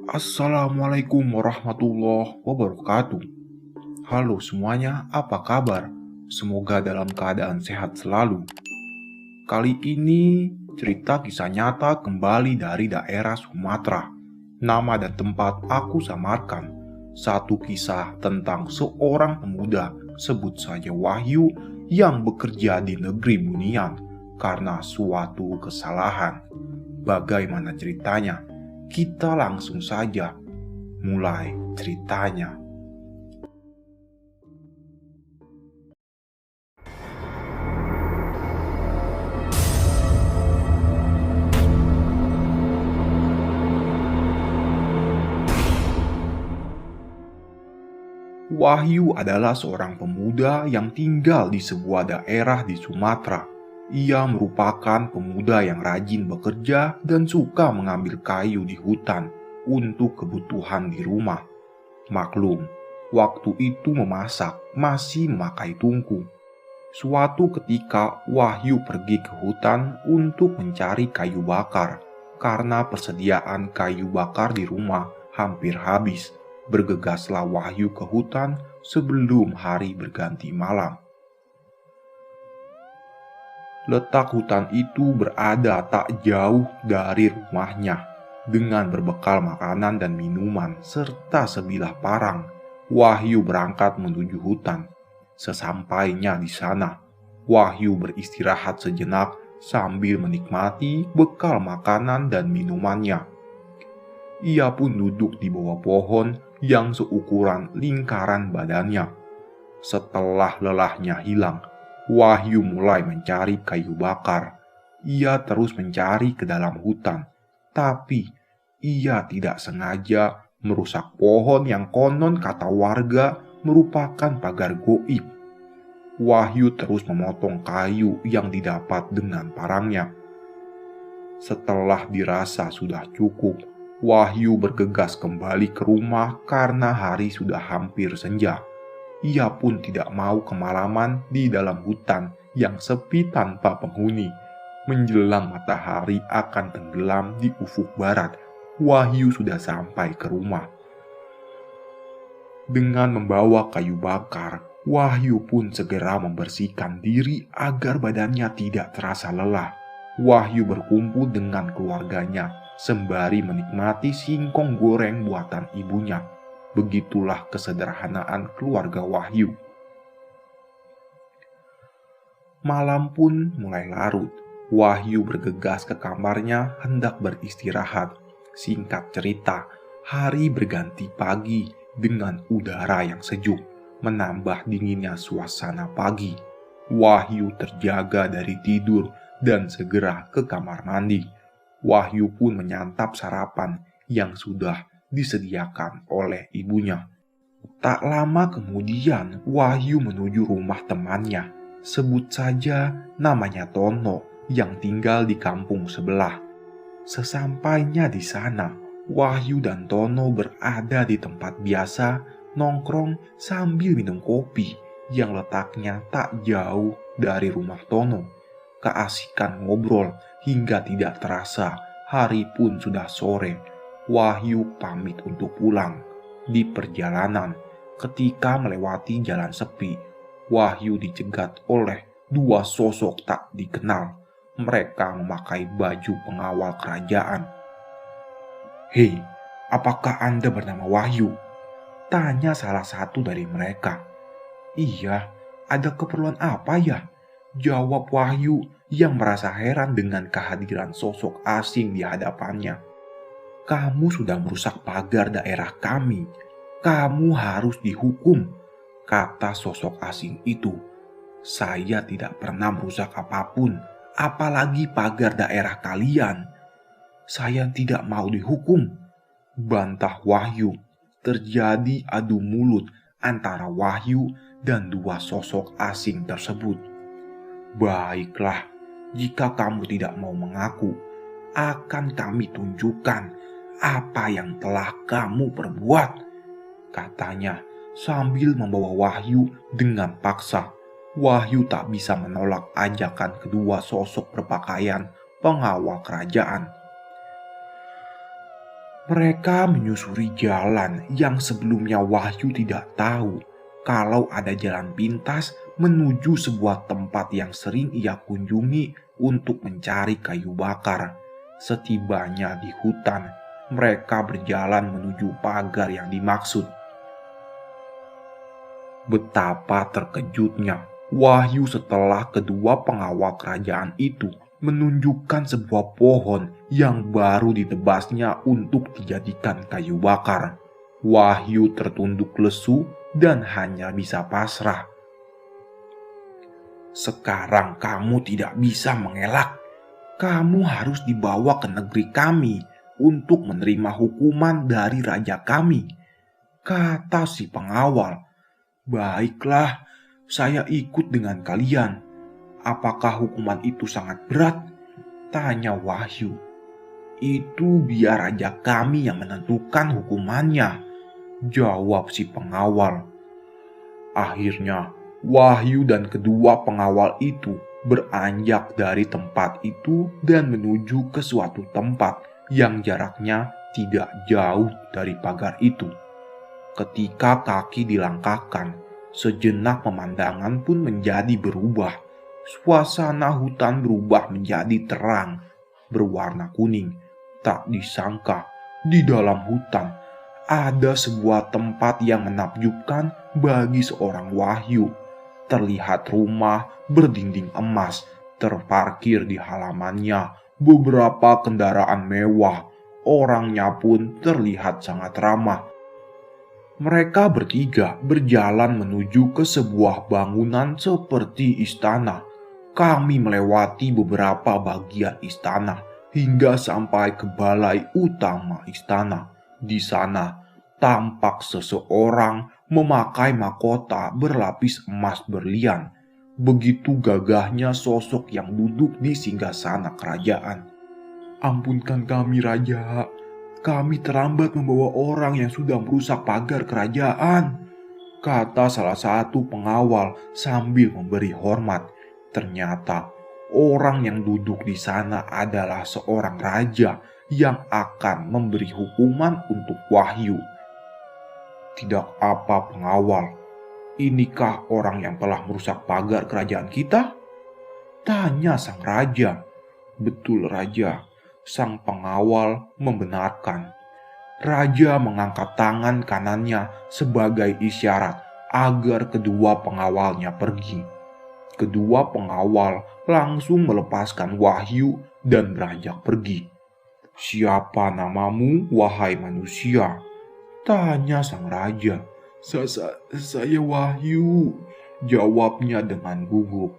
Assalamualaikum warahmatullahi wabarakatuh. Halo semuanya, apa kabar? Semoga dalam keadaan sehat selalu. Kali ini cerita kisah nyata kembali dari daerah Sumatera. Nama dan tempat aku samarkan. Satu kisah tentang seorang pemuda, sebut saja Wahyu, yang bekerja di negeri Bunian karena suatu kesalahan. Bagaimana ceritanya? Kita langsung saja mulai ceritanya. Wahyu adalah seorang pemuda yang tinggal di sebuah daerah di Sumatera. Ia merupakan pemuda yang rajin bekerja dan suka mengambil kayu di hutan untuk kebutuhan di rumah. Maklum, waktu itu memasak masih memakai tungku. Suatu ketika Wahyu pergi ke hutan untuk mencari kayu bakar karena persediaan kayu bakar di rumah hampir habis. Bergegaslah Wahyu ke hutan sebelum hari berganti malam. Letak hutan itu berada tak jauh dari rumahnya. Dengan berbekal makanan dan minuman serta sebilah parang, Wahyu berangkat menuju hutan. Sesampainya di sana, Wahyu beristirahat sejenak sambil menikmati bekal makanan dan minumannya. Ia pun duduk di bawah pohon yang seukuran lingkaran badannya. Setelah lelahnya hilang, Wahyu mulai mencari kayu bakar. Ia terus mencari ke dalam hutan, tapi ia tidak sengaja merusak pohon yang konon kata warga merupakan pagar goib. Wahyu terus memotong kayu yang didapat dengan parangnya. Setelah dirasa sudah cukup, Wahyu bergegas kembali ke rumah karena hari sudah hampir senja. Ia pun tidak mau kemalaman di dalam hutan yang sepi tanpa penghuni. Menjelang matahari akan tenggelam di ufuk barat, Wahyu sudah sampai ke rumah. Dengan membawa kayu bakar, Wahyu pun segera membersihkan diri agar badannya tidak terasa lelah. Wahyu berkumpul dengan keluarganya sembari menikmati singkong goreng buatan ibunya. Begitulah kesederhanaan keluarga Wahyu. Malam pun mulai larut. Wahyu bergegas ke kamarnya hendak beristirahat. Singkat cerita, hari berganti pagi dengan udara yang sejuk, menambah dinginnya suasana pagi. Wahyu terjaga dari tidur dan segera ke kamar mandi. Wahyu pun menyantap sarapan yang sudah disediakan oleh ibunya. Tak lama kemudian, Wahyu menuju rumah temannya. Sebut saja namanya Tono yang tinggal di kampung sebelah. Sesampainya di sana, Wahyu dan Tono berada di tempat biasa nongkrong sambil minum kopi yang letaknya tak jauh dari rumah Tono. Keasikan ngobrol hingga tidak terasa hari pun sudah sore. Wahyu pamit untuk pulang. Di perjalanan, ketika melewati jalan sepi, Wahyu dicegat oleh dua sosok tak dikenal. Mereka memakai baju pengawal kerajaan. "Hei, apakah Anda bernama Wahyu?" tanya salah satu dari mereka. "Iya, ada keperluan apa ya?" jawab Wahyu yang merasa heran dengan kehadiran sosok asing di hadapannya. "Kamu sudah merusak pagar daerah kami. Kamu harus dihukum," kata sosok asing itu. "Saya tidak pernah merusak apapun, apalagi pagar daerah kalian." "Saya tidak mau dihukum," bantah Wahyu. Terjadi adu mulut antara Wahyu dan dua sosok asing tersebut. "Baiklah, jika kamu tidak mau mengaku, akan kami tunjukkan apa yang telah kamu perbuat," katanya sambil membawa Wahyu dengan paksa. Wahyu tak bisa menolak ajakan kedua sosok berpakaian pengawal kerajaan. Mereka menyusuri jalan yang sebelumnya Wahyu tidak tahu kalau ada jalan pintas menuju sebuah tempat yang sering ia kunjungi untuk mencari kayu bakar. Setibanya di hutan, mereka berjalan menuju pagar yang dimaksud. Betapa terkejutnya Wahyu setelah kedua pengawal kerajaan itu menunjukkan sebuah pohon yang baru ditebasnya untuk dijadikan kayu bakar. Wahyu tertunduk lesu dan hanya bisa pasrah. Sekarang kamu tidak bisa mengelak. Kamu harus dibawa ke negeri kami untuk menerima hukuman dari raja kami, kata si pengawal. Baiklah, saya ikut dengan kalian. Apakah hukuman itu sangat berat? Tanya Wahyu. Itu biar raja kami yang menentukan hukumannya, jawab si pengawal. Akhirnya, Wahyu dan kedua pengawal itu beranjak dari tempat itu dan menuju ke suatu tempat yang jaraknya tidak jauh dari pagar itu. Ketika kaki dilangkahkan, sejenak pemandangan pun menjadi berubah. Suasana hutan berubah menjadi terang, berwarna kuning. Tak disangka, di dalam hutan ada sebuah tempat yang menakjubkan bagi seorang Wahyu. Terlihat rumah berdinding emas, terparkir di halamannya beberapa kendaraan mewah. Orangnya pun terlihat sangat ramah. Mereka bertiga berjalan menuju ke sebuah bangunan seperti istana. Kami melewati beberapa bagian istana hingga sampai ke balai utama istana. Di sana tampak seseorang memakai mahkota berlapis emas berlian. Begitu gagahnya sosok yang duduk di singgasana kerajaan. Ampunkan kami, Raja. Kami terlambat membawa orang yang sudah merusak pagar kerajaan, kata salah satu pengawal sambil memberi hormat. Ternyata orang yang duduk di sana adalah seorang raja yang akan memberi hukuman untuk Wahyu. Tidak apa, pengawal. Inikah orang yang telah merusak pagar kerajaan kita? Tanya sang raja. Betul, Raja. Sang pengawal membenarkan. Raja mengangkat tangan kanannya sebagai isyarat agar kedua pengawalnya pergi. Kedua pengawal langsung melepaskan Wahyu dan beranjak pergi. Siapa namamu, wahai manusia? Tanya sang raja. Saya Wahyu, jawabnya dengan gugup.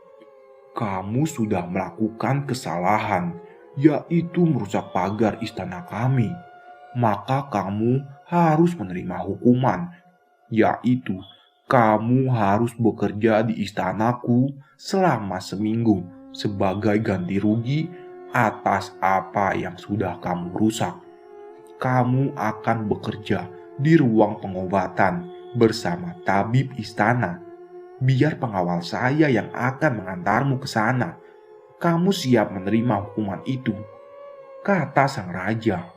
Kamu sudah melakukan kesalahan, yaitu merusak pagar istana kami. Maka kamu harus menerima hukuman, yaitu kamu harus bekerja di istanaku selama seminggu sebagai ganti rugi atas apa yang sudah kamu rusak. Kamu akan bekerja di ruang pengobatan bersama tabib istana. Biar pengawal saya yang akan mengantarmu ke sana. Kamu siap menerima hukuman itu? Kata sang raja.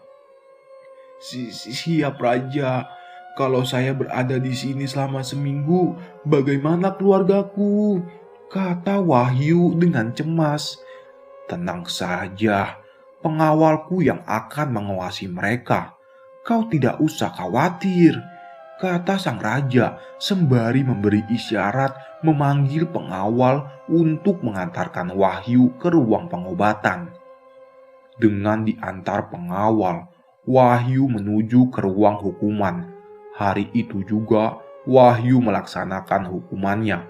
Siap, Raja. Kalau saya berada di sini selama seminggu, bagaimana keluargaku? Kata Wahyu dengan cemas. Tenang saja, pengawalku yang akan mengawasi mereka. Kau tidak usah khawatir, kata sang raja sembari memberi isyarat memanggil pengawal untuk mengantarkan Wahyu ke ruang pengobatan. Dengan diantar pengawal, Wahyu menuju ke ruang hukuman. Hari itu juga Wahyu melaksanakan hukumannya.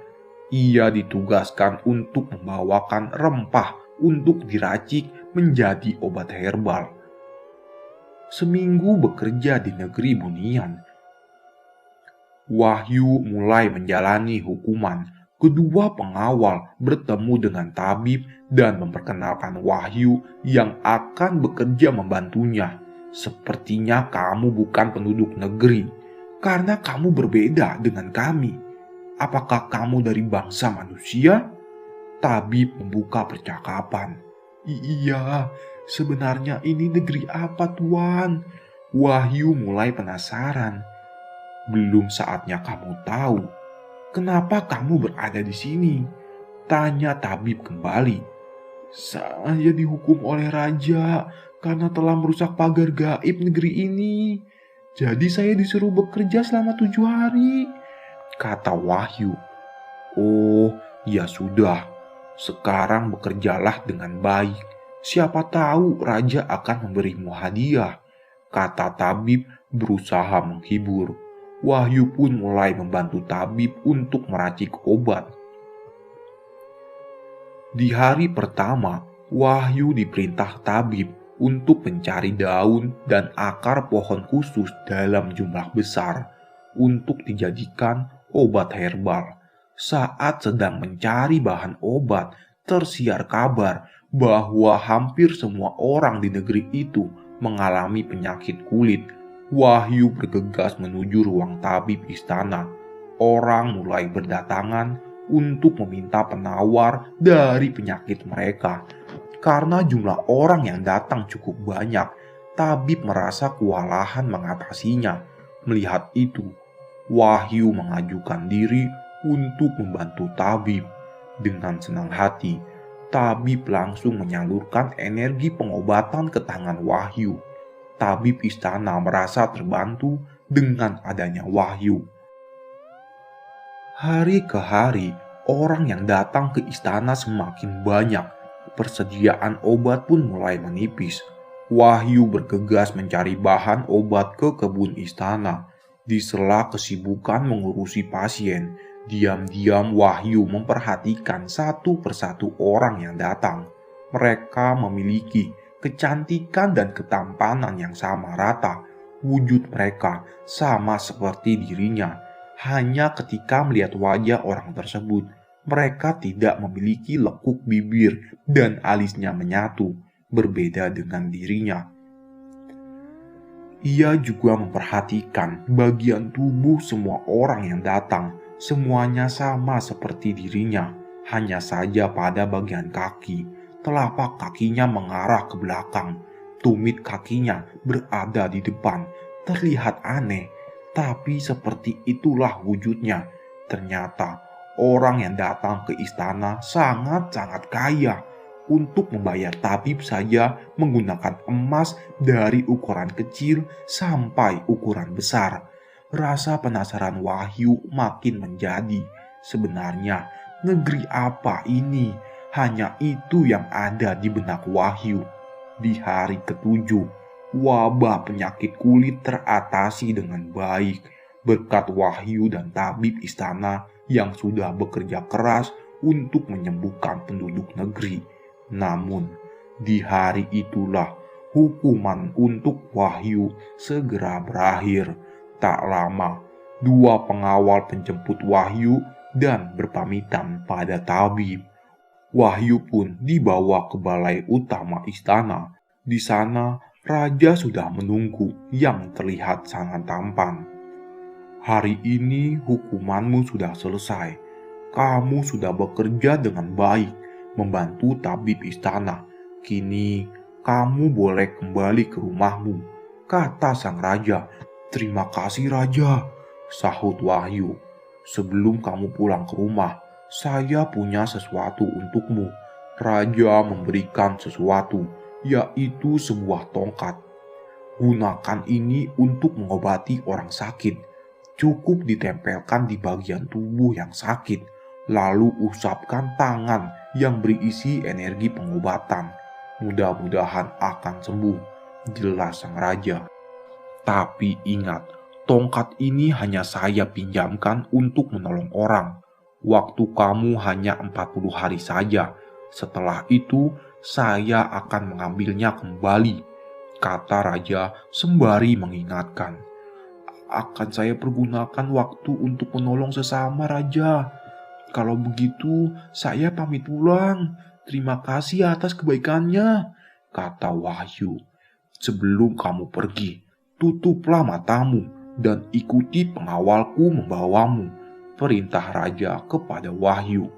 Ia ditugaskan untuk membawakan rempah untuk diracik menjadi obat herbal. Seminggu bekerja di negeri Bunian, Wahyu mulai menjalani hukuman. Kedua pengawal bertemu dengan tabib dan memperkenalkan Wahyu yang akan bekerja membantunya. Sepertinya kamu bukan penduduk negeri, karena kamu berbeda dengan kami. Apakah kamu dari bangsa manusia? Tabib membuka percakapan. Iya, sebenarnya ini negeri apa, Tuan? Wahyu mulai penasaran. "Belum saatnya kamu tahu. Kenapa kamu berada di sini?" tanya tabib kembali. "Saya dihukum oleh raja karena telah merusak pagar gaib negeri ini. Jadi saya disuruh bekerja selama 7 hari," kata Wahyu. "Oh, ya sudah. Sekarang bekerjalah dengan baik. Siapa tahu raja akan memberimu hadiah," kata tabib berusaha menghibur. Wahyu pun mulai membantu tabib untuk meracik obat. Di hari pertama, Wahyu diperintah tabib untuk mencari daun dan akar pohon khusus dalam jumlah besar untuk dijadikan obat herbal. Saat sedang mencari bahan obat, tersiar kabar bahwa hampir semua orang di negeri itu mengalami penyakit kulit. Wahyu bergegas menuju ruang tabib istana. Orang mulai berdatangan untuk meminta penawar dari penyakit mereka. Karena jumlah orang yang datang cukup banyak, tabib merasa kewalahan mengatasinya. Melihat itu, Wahyu mengajukan diri untuk membantu tabib. Dengan senang hati, tabib langsung menyalurkan energi pengobatan ke tangan Wahyu. Tabib istana merasa terbantu dengan adanya Wahyu. Hari ke hari, orang yang datang ke istana semakin banyak. Persediaan obat pun mulai menipis. Wahyu bergegas mencari bahan obat ke kebun istana. Di sela kesibukan mengurusi pasien, diam-diam Wahyu memperhatikan satu persatu orang yang datang. Mereka memiliki kecantikan dan ketampanan yang sama rata. Wujud mereka sama seperti dirinya. Hanya ketika melihat wajah orang tersebut, mereka tidak memiliki lekuk bibir dan alisnya menyatu, berbeda dengan dirinya. Ia juga memperhatikan bagian tubuh semua orang yang datang. Semuanya sama seperti dirinya, hanya saja pada bagian kaki, telapak kakinya mengarah ke belakang, tumit kakinya berada di depan. Terlihat aneh, tapi seperti itulah wujudnya. Ternyata orang yang datang ke istana sangat-sangat kaya. Untuk membayar tabib saja menggunakan emas dari ukuran kecil sampai ukuran besar. Rasa penasaran Wahyu makin menjadi. Sebenarnya negeri apa ini? Hanya itu yang ada di benak Wahyu. Di hari ketujuh, wabah penyakit kulit teratasi dengan baik berkat Wahyu dan tabib istana yang sudah bekerja keras untuk menyembuhkan penduduk negeri. Namun, di hari itulah hukuman untuk Wahyu segera berakhir. Tak lama, dua pengawal penjemput Wahyu dan berpamitan pada tabib. Wahyu pun dibawa ke balai utama istana. Di sana, raja sudah menunggu yang terlihat sangat tampan. "Hari ini hukumanmu sudah selesai. Kamu sudah bekerja dengan baik, membantu tabib istana. Kini kamu boleh kembali ke rumahmu," kata sang raja. "Terima kasih raja," sahut Wahyu. "Sebelum kamu pulang ke rumah, saya punya sesuatu untukmu." Raja memberikan sesuatu, yaitu sebuah tongkat. "Gunakan ini untuk mengobati orang sakit. Cukup ditempelkan di bagian tubuh yang sakit, lalu usapkan tangan yang berisi energi pengobatan. Mudah-mudahan akan sembuh," jelas sang raja. "Tapi ingat, tongkat ini hanya saya pinjamkan untuk menolong orang. Waktu kamu hanya 40 hari saja. Setelah itu, saya akan mengambilnya kembali," kata raja sembari mengingatkan. "Akan saya pergunakan waktu untuk menolong sesama raja. Kalau begitu, saya pamit pulang. Terima kasih atas kebaikannya," kata Wahyu. "Sebelum kamu pergi, tutuplah matamu dan ikuti pengawalku membawamu," perintah raja kepada Wahyu.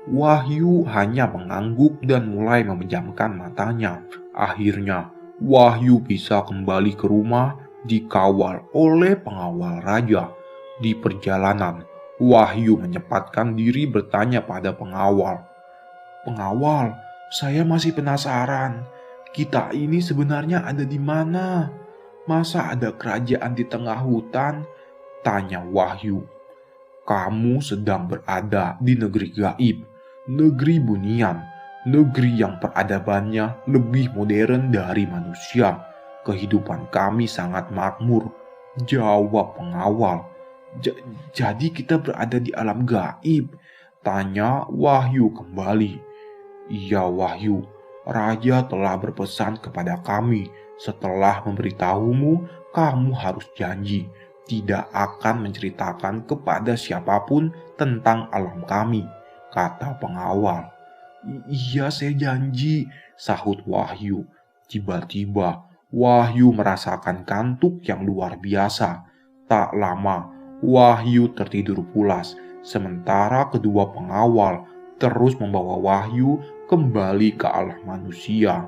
Wahyu hanya mengangguk dan mulai memejamkan matanya. Akhirnya, Wahyu bisa kembali ke rumah dikawal oleh pengawal raja. Di perjalanan, Wahyu menyempatkan diri bertanya pada pengawal. "Pengawal, saya masih penasaran. Kita ini sebenarnya ada di mana? Masa ada kerajaan di tengah hutan?" tanya Wahyu. "Kamu sedang berada di negeri gaib, negeri bunian, negeri yang peradabannya lebih modern dari manusia. Kehidupan kami sangat makmur," jawab pengawal. Jadi kita berada di alam gaib?" tanya Wahyu kembali. "Iya Wahyu, Raja telah berpesan kepada kami, setelah memberitahumu, kamu harus janji tidak akan menceritakan kepada siapapun tentang alam kami," kata pengawal. Iya saya janji," sahut Wahyu. Tiba-tiba Wahyu merasakan kantuk yang luar biasa. Tak lama Wahyu tertidur pulas, sementara kedua pengawal terus membawa Wahyu kembali ke alam manusia.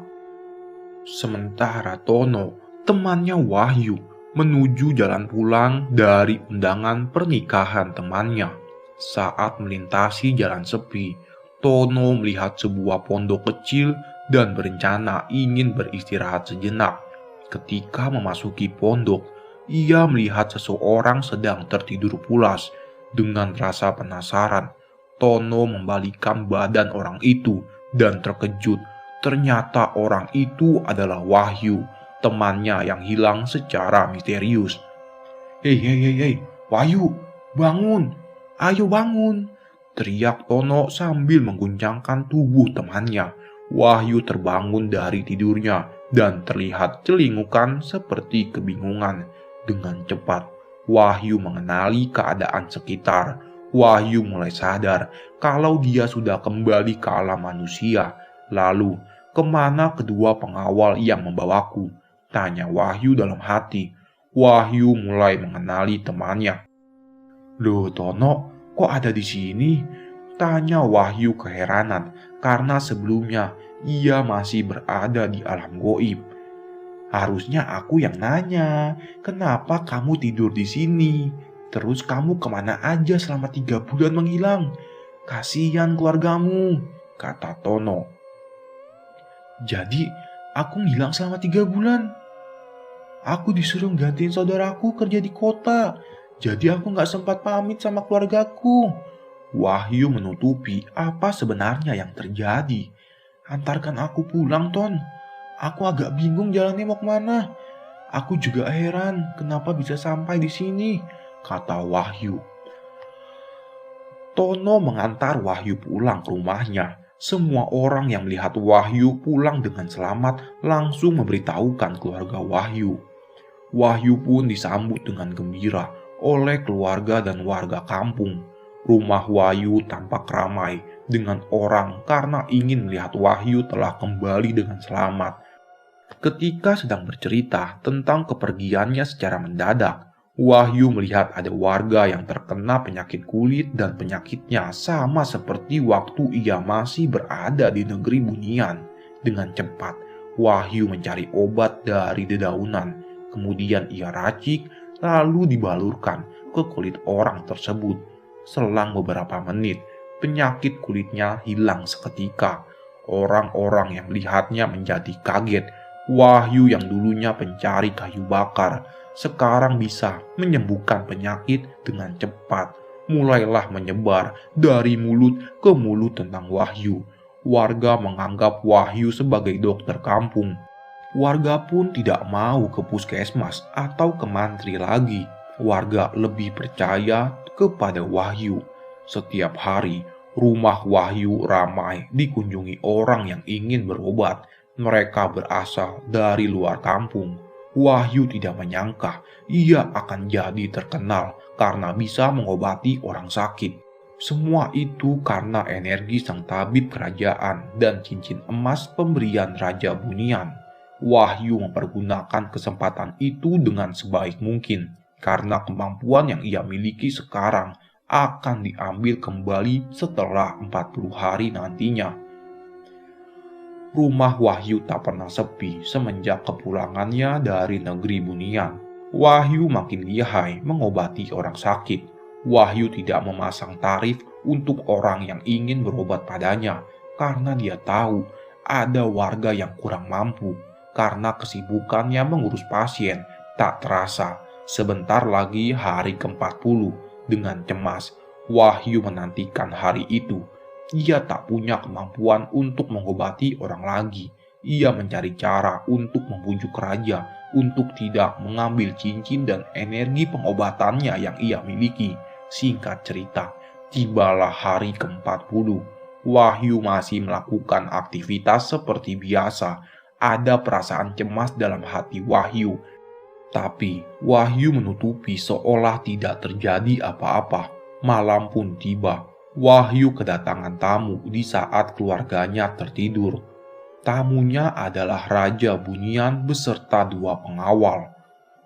Sementara Tono, temannya Wahyu, menuju jalan pulang dari undangan pernikahan temannya. Saat melintasi jalan sepi, Tono melihat sebuah pondok kecil dan berencana ingin beristirahat sejenak. Ketika memasuki pondok, ia melihat seseorang sedang tertidur pulas. Dengan rasa penasaran, Tono membalikkan badan orang itu dan terkejut. Ternyata orang itu adalah Wahyu, temannya yang hilang secara misterius. Hei, Wahyu, bangun, ayo bangun!" teriak Tono sambil mengguncangkan tubuh temannya. Wahyu terbangun dari tidurnya dan terlihat celingukan seperti kebingungan. Dengan cepat, Wahyu mengenali keadaan sekitar. Wahyu mulai sadar kalau dia sudah kembali ke alam manusia. Lalu, "Kemana kedua pengawal yang membawaku?" tanya Wahyu dalam hati. Wahyu mulai mengenali temannya. "Loh Tono, kok ada di sini?" tanya Wahyu keheranan karena sebelumnya ia masih berada di alam goib. "Harusnya aku yang nanya, kenapa kamu tidur di sini? Terus kamu kemana aja selama 3 bulan menghilang? Kasihan keluargamu," kata Tono. "Jadi aku ngilang selama 3 bulan. Aku disuruh gantiin saudaraku kerja di kota. Jadi aku gak sempat pamit sama keluargaku." Wahyu menutupi apa sebenarnya yang terjadi. "Antarkan aku pulang, Ton. Aku agak bingung jalannya mau kemana. Aku juga heran kenapa bisa sampai di sini," kata Wahyu. Tono mengantar Wahyu pulang ke rumahnya. Semua orang yang melihat Wahyu pulang dengan selamat langsung memberitahukan keluarga Wahyu. Wahyu pun disambut dengan gembira oleh keluarga dan warga kampung. Rumah Wahyu tampak ramai dengan orang karena ingin melihat Wahyu telah kembali dengan selamat. Ketika sedang bercerita tentang kepergiannya secara mendadak, Wahyu melihat ada warga yang terkena penyakit kulit dan penyakitnya sama seperti waktu ia masih berada di negeri bunian. Dengan cepat, Wahyu mencari obat dari dedaunan. Kemudian ia racik lalu dibalurkan ke kulit orang tersebut. Selang beberapa menit, penyakit kulitnya hilang seketika. Orang-orang yang melihatnya menjadi kaget. Wahyu yang dulunya pencari kayu bakar, sekarang bisa menyembuhkan penyakit dengan cepat. Mulailah menyebar dari mulut ke mulut tentang Wahyu. Warga menganggap Wahyu sebagai dokter kampung. Warga pun tidak mau ke puskesmas atau ke mantri lagi. Warga lebih percaya kepada Wahyu. Setiap hari, rumah Wahyu ramai dikunjungi orang yang ingin berobat. Mereka berasal dari luar kampung. Wahyu tidak menyangka ia akan jadi terkenal karena bisa mengobati orang sakit. Semua itu karena energi sang tabib kerajaan dan cincin emas pemberian Raja Bunian. Wahyu mempergunakan kesempatan itu dengan sebaik mungkin karena kemampuan yang ia miliki sekarang akan diambil kembali setelah 40 hari nantinya. Rumah Wahyu tak pernah sepi semenjak kepulangannya dari negeri Bunian. Wahyu makin lihai mengobati orang sakit. Wahyu tidak memasang tarif untuk orang yang ingin berobat padanya, karena dia tahu ada warga yang kurang mampu. Karena kesibukannya mengurus pasien, tak terasa sebentar lagi hari ke-40. Dengan cemas, Wahyu menantikan hari itu. Ia tak punya kemampuan untuk mengobati orang lagi. Ia mencari cara untuk membujuk raja untuk tidak mengambil cincin dan energi pengobatannya yang ia miliki. Singkat cerita, tibalah hari ke-40. Wahyu masih melakukan aktivitas seperti biasa. Ada perasaan cemas dalam hati Wahyu, tapi Wahyu menutupi seolah tidak terjadi apa-apa. Malam pun tiba. Wahyu kedatangan tamu di saat keluarganya tertidur. Tamunya adalah Raja Bunian beserta 2 pengawal.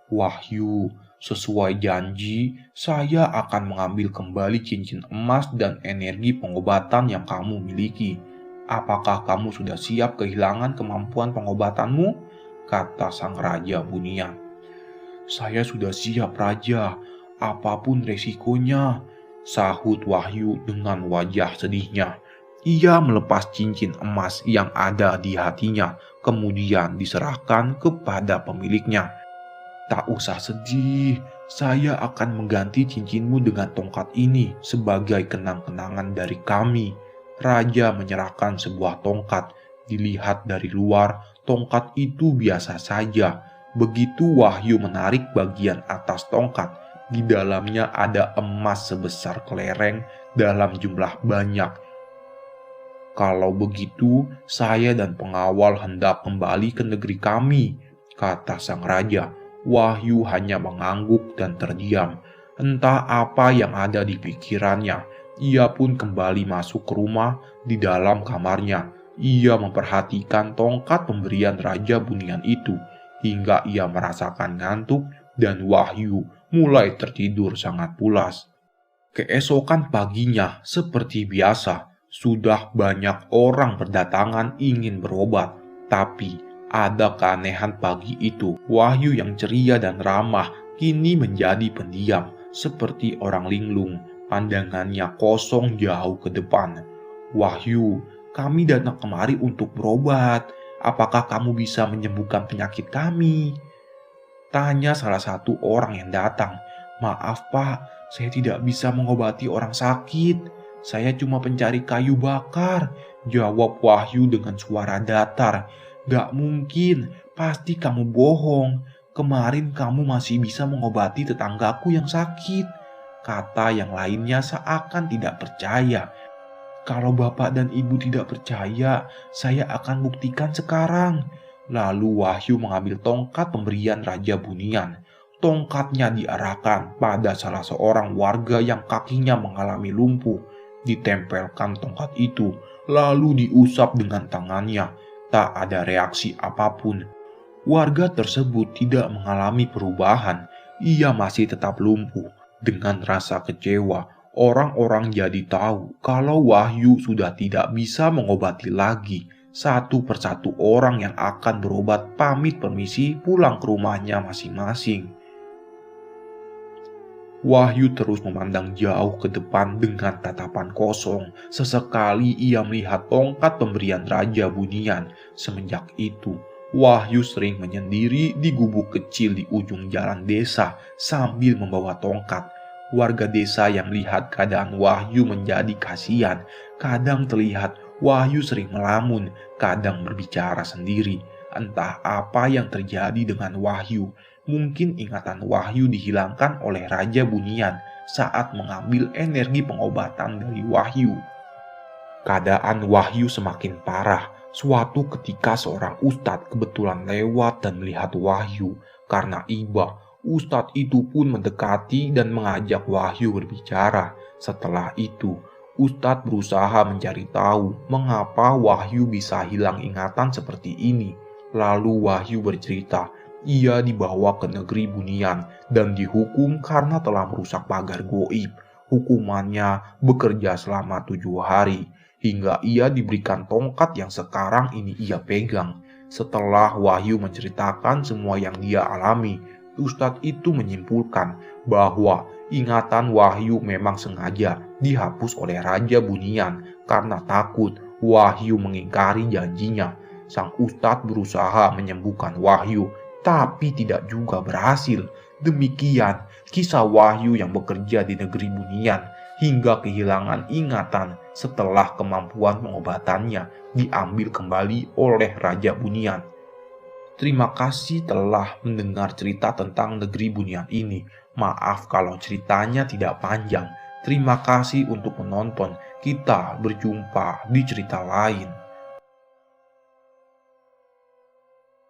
Wahyu, sesuai janji, saya akan mengambil kembali cincin emas dan energi pengobatan yang kamu miliki. Apakah kamu sudah siap kehilangan kemampuan pengobatanmu? Kata sang Raja Bunian. Saya sudah siap, Raja. Apapun resikonya, sahut Wahyu dengan wajah sedihnya. Ia melepas cincin emas yang ada di hatinya, kemudian diserahkan kepada pemiliknya. Tak usah sedih, saya akan mengganti cincinmu dengan tongkat ini sebagai kenang-kenangan dari kami. Raja menyerahkan sebuah tongkat. Dilihat dari luar, tongkat itu biasa saja. Begitu Wahyu menarik bagian atas tongkat, di dalamnya ada emas sebesar kelereng dalam jumlah banyak. Kalau begitu, saya dan pengawal hendak kembali ke negeri kami, kata sang raja. Wahyu hanya mengangguk dan terdiam. Entah apa yang ada di pikirannya. Ia pun kembali masuk ke rumah. Di dalam kamarnya, ia memperhatikan tongkat pemberian Raja Bunian itu, hingga ia merasakan ngantuk dan Wahyu mulai tertidur sangat pulas. Keesokan paginya, seperti biasa, sudah banyak orang berdatangan ingin berobat. Tapi ada keanehan pagi itu. Wahyu yang ceria dan ramah kini menjadi pendiam, seperti orang linglung. Pandangannya kosong jauh ke depan. Wahyu, kami datang kemari untuk berobat. Apakah kamu bisa menyembuhkan penyakit kami? Tanya salah satu orang yang datang. Maaf Pak, saya tidak bisa mengobati orang sakit. Saya cuma pencari kayu bakar, jawab Wahyu dengan suara datar. Gak mungkin, pasti kamu bohong. Kemarin kamu masih bisa mengobati tetanggaku yang sakit, kata yang lainnya seakan tidak percaya. Kalau bapak dan ibu tidak percaya, saya akan buktikan sekarang. Lalu Wahyu mengambil tongkat pemberian Raja Bunian. Tongkatnya diarahkan pada salah seorang warga yang kakinya mengalami lumpuh. Ditempelkan tongkat itu, lalu diusap dengan tangannya. Tak ada reaksi apapun. Warga tersebut tidak mengalami perubahan. Ia masih tetap lumpuh. Dengan rasa kecewa, orang-orang jadi tahu kalau Wahyu sudah tidak bisa mengobati lagi. Satu persatu orang yang akan berobat pamit permisi pulang ke rumahnya masing-masing. Wahyu terus memandang jauh ke depan dengan tatapan kosong. Sesekali ia melihat tongkat pemberian Raja Bunian. Semenjak itu, Wahyu sering menyendiri di gubuk kecil di ujung jalan desa sambil membawa tongkat. Warga desa yang melihat keadaan Wahyu menjadi kasihan. Kadang terlihat Wahyu sering melamun, kadang berbicara sendiri. Entah apa yang terjadi dengan Wahyu. Mungkin ingatan Wahyu dihilangkan oleh Raja Bunian saat mengambil energi pengobatan dari Wahyu. Keadaan Wahyu semakin parah. Suatu ketika seorang ustadz kebetulan lewat dan melihat Wahyu. Karena iba, ustadz itu pun mendekati dan mengajak Wahyu berbicara. Setelah itu, ustadz berusaha mencari tahu mengapa Wahyu bisa hilang ingatan seperti ini. Lalu Wahyu bercerita, ia dibawa ke negeri Bunian dan dihukum karena telah merusak pagar goib. Hukumannya bekerja selama 7 hari, hingga ia diberikan tongkat yang sekarang ini ia pegang. Setelah Wahyu menceritakan semua yang dia alami, Ustadz itu menyimpulkan bahwa ingatan Wahyu memang sengaja dihapus oleh Raja Bunian karena takut Wahyu mengingkari janjinya. Sang Ustadz berusaha menyembuhkan Wahyu, tapi tidak juga berhasil. Demikian kisah Wahyu yang bekerja di negeri Bunian hingga kehilangan ingatan setelah kemampuan pengobatannya diambil kembali oleh Raja Bunian. Terima kasih telah mendengar cerita tentang negeri Bunian ini. Maaf kalau ceritanya tidak panjang. Terima kasih untuk menonton. Kita berjumpa di cerita lain.